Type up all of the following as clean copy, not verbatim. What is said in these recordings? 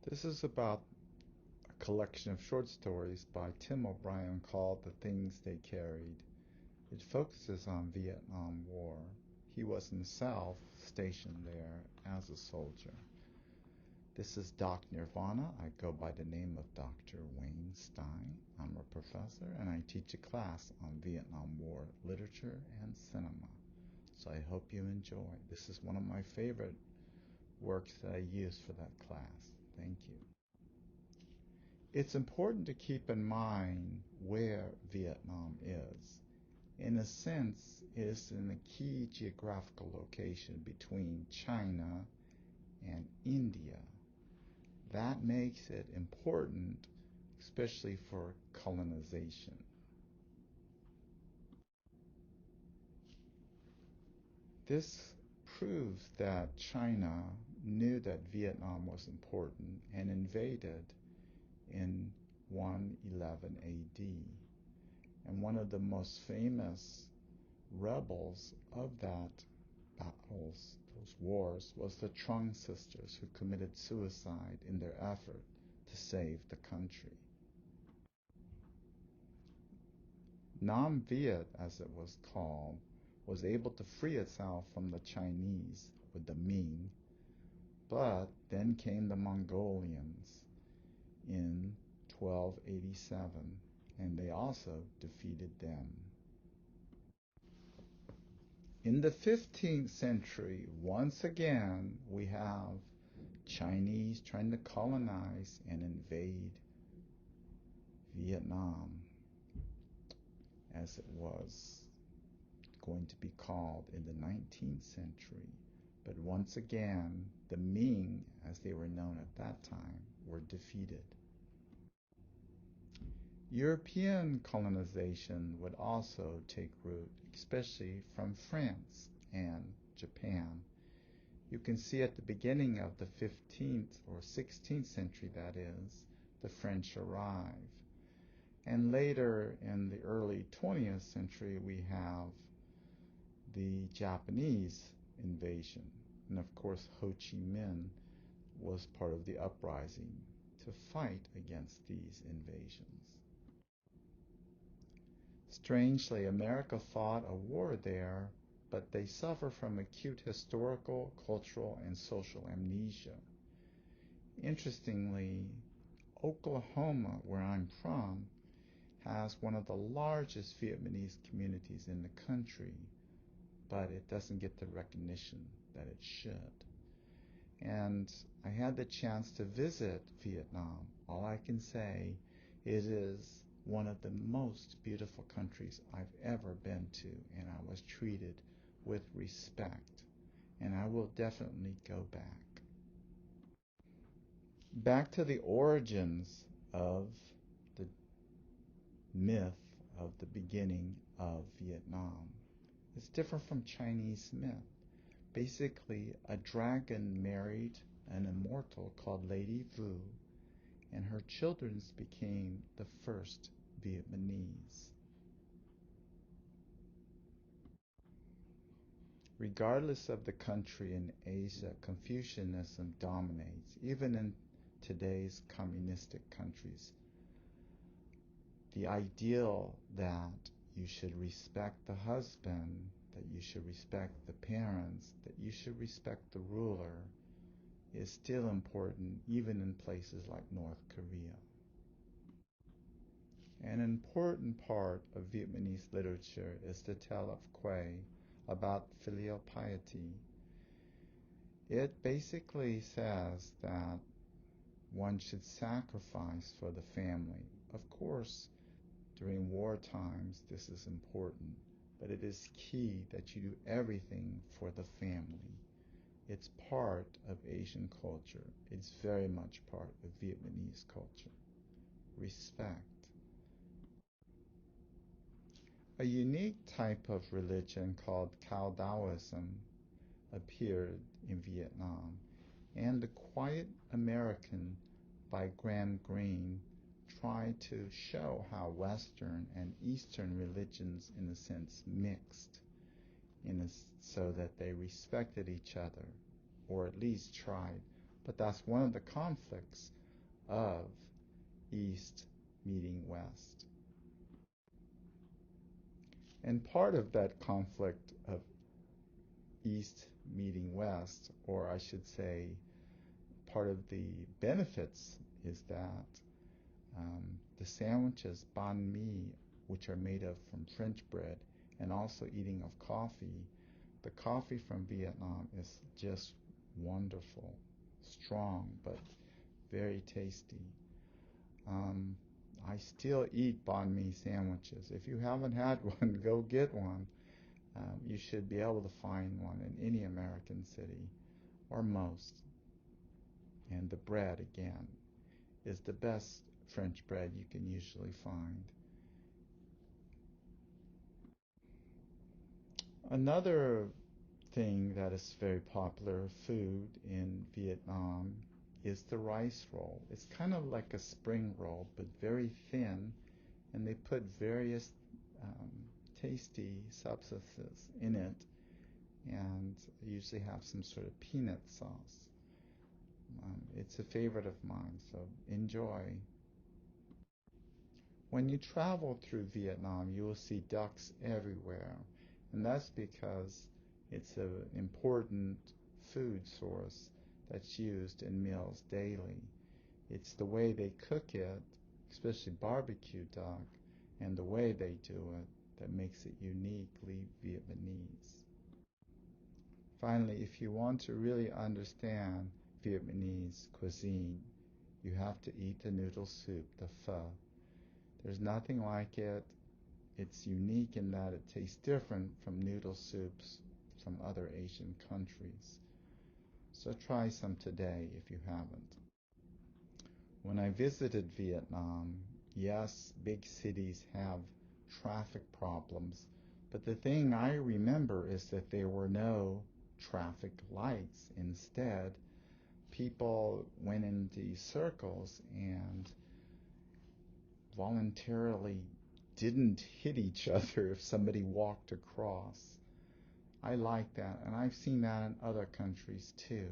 This is about a collection of short stories by Tim O'Brien called The Things They Carried. It focuses on Vietnam War. He was himself stationed there as a soldier. This is Doc Nirvana. I go by the name of Dr. Wayne Stein. I'm a professor and I teach a class on Vietnam War literature and cinema. So I hope you enjoy. This is one of my favorite works that I use for that class. Thank you. It's important to keep in mind where Vietnam is. In a sense, it is in a key geographical location between China and India. That makes it important, especially for colonization. This proves that China knew that Vietnam was important and invaded in 111 AD. And one of the most famous rebels of that battles, those wars, was the Trung sisters who committed suicide in their effort to save the country. Nam Viet, as it was called, was able to free itself from the Chinese with the Ming, but then came the Mongolians in 1287, and they also defeated them. In the 15th century, once again, we have Chinese trying to colonize and invade Vietnam, as it was going to be called in the 19th century. But once again, the Ming, as they were known at that time, were defeated. European colonization would also take root, especially from France and Japan. You can see at the beginning of the 15th or 16th century, that is, the French arrive. And later in the early 20th century, we have the Japanese invasion. And of course, Ho Chi Minh was part of the uprising to fight against these invasions. Strangely, America fought a war there, but they suffer from acute historical, cultural, and social amnesia. Interestingly, Oklahoma, where I'm from, has one of the largest Vietnamese communities in the country, but it doesn't get the recognition that it should. And I had the chance to visit Vietnam. All I can say, it is one of the most beautiful countries I've ever been to, and I was treated with respect, and I will definitely go back. Back to the origins of the myth of the beginning of Vietnam. It's different from Chinese myth. Basically, a dragon married an immortal called Lady Vu, and her children became the first Vietnamese. Regardless of the country in Asia, Confucianism dominates, even in today's communistic countries. The ideal that you should respect the husband, that you should respect the parents, that you should respect the ruler is still important even in places like North Korea. An important part of Vietnamese literature is the tale of Quay about filial piety. It basically says that one should sacrifice for the family. Of course, during war times, this is important, but it is key that you do everything for the family. It's part of Asian culture. It's very much part of Vietnamese culture. Respect. A unique type of religion called Cao Daoism appeared in Vietnam, and The Quiet American by Graham Greene tried to show how Western and Eastern religions, in a sense, mixed, so that they respected each other, or at least tried but that's one of the conflicts of East meeting West. And part of that conflict of East meeting West, or I should say, part of the benefits is that the sandwiches, banh mi, which are made of from French bread, and also eating of coffee, the coffee from Vietnam is just wonderful, strong, but very tasty. Um, I still eat banh mi sandwiches. If you haven't had one, go get one. You should be able to find one in any American city, or most. And the bread, again, is the best French bread you can usually find. Another thing that is very popular food in Vietnam is the rice roll. It's kind of like a spring roll, but very thin, and they put various um, tasty substances in it, and usually have some sort of peanut sauce. It's a favorite of mine, so enjoy. When you travel through Vietnam, you will see ducks everywhere, and that's because it's an important food source that's used in meals daily. It's the way they cook it, especially barbecue duck, and the way they do it that makes it uniquely Vietnamese. Finally, if you want to really understand Vietnamese cuisine, you have to eat the noodle soup, the pho. There's nothing like it. It's unique in that it tastes different from noodle soups from other Asian countries. So try some today if you haven't. When I visited Vietnam, yes, big cities have traffic problems, but the thing I remember is that there were no traffic lights. Instead, people went in these circles and voluntarily didn't hit each other if somebody walked across. I like that, and I've seen that in other countries too.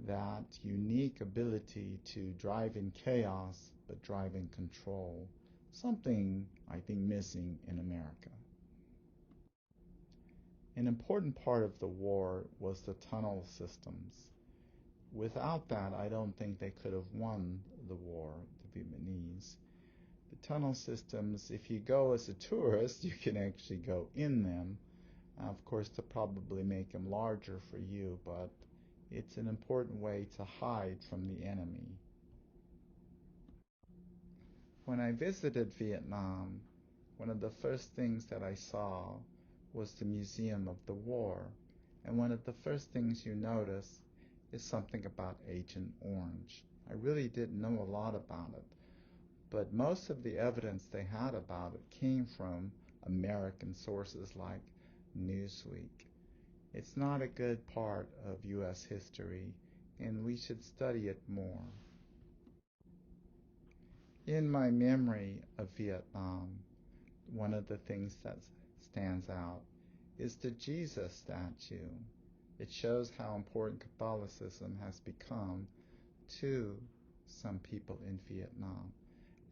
That unique ability to drive in chaos but drive in control. Something I think missing in America. An important part of the war was the tunnel systems. Without that, I don't think they could have won the war, the Vietnamese. The tunnel systems, if you go as a tourist, you can actually go in them. Of course, to probably make them larger for you, but it's an important way to hide from the enemy. When I visited Vietnam, one of the first things that I saw was the Museum of the War. And one of the first things you notice is something about Agent Orange. I really didn't know a lot about it, but most of the evidence they had about it came from American sources like Newsweek. It's not a good part of U.S. history, and we should study it more. In my memory of Vietnam, one of the things that stands out is the Jesus statue. It shows how important Catholicism has become to some people in Vietnam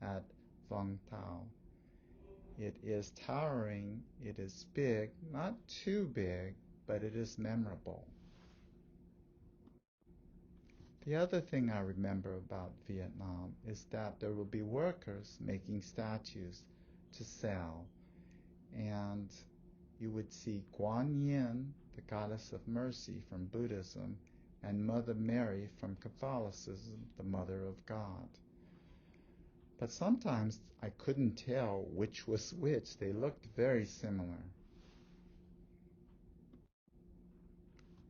at Vung Tau. It is towering, it is big, not too big, but it is memorable. The other thing I remember about Vietnam is that there will be workers making statues to sell, and you would see Guan Yin, the goddess of mercy from Buddhism, and Mother Mary from Catholicism, the Mother of God. But sometimes I couldn't tell which was which. They looked very similar.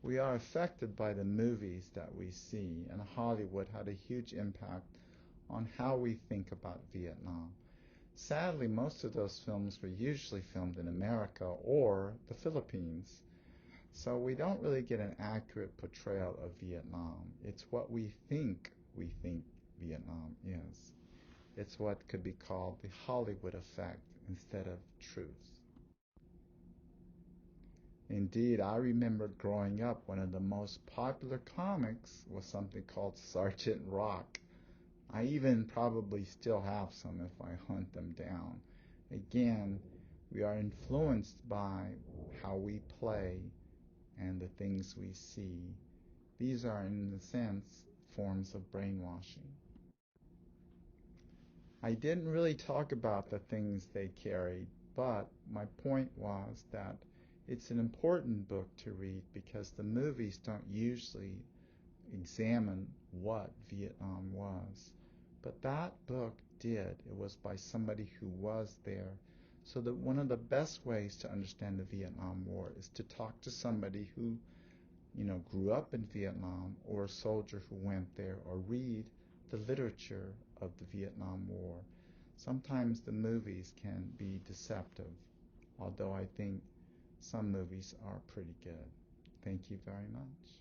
We are affected by the movies that we see, and Hollywood had a huge impact on how we think about Vietnam. Sadly, most of those films were usually filmed in America or the Philippines, so we don't really get an accurate portrayal of Vietnam. It's what we think Vietnam is. It's what could be called the Hollywood effect instead of truth. Indeed, I remember growing up, one of the most popular comics was something called Sergeant Rock. I even probably still have some if I hunt them down. Again, we are influenced by how we play and the things we see. These are, in a sense, forms of brainwashing. I didn't really talk about the things they carried, but my point was that it's an important book to read because the movies don't usually examine what Vietnam was. But that book did. It was by somebody who was there. So that one of the best ways to understand the Vietnam War is to talk to somebody who, grew up in Vietnam, or a soldier who went there, or read the literature of the Vietnam War. Sometimes the movies can be deceptive, although I think some movies are pretty good. Thank you very much.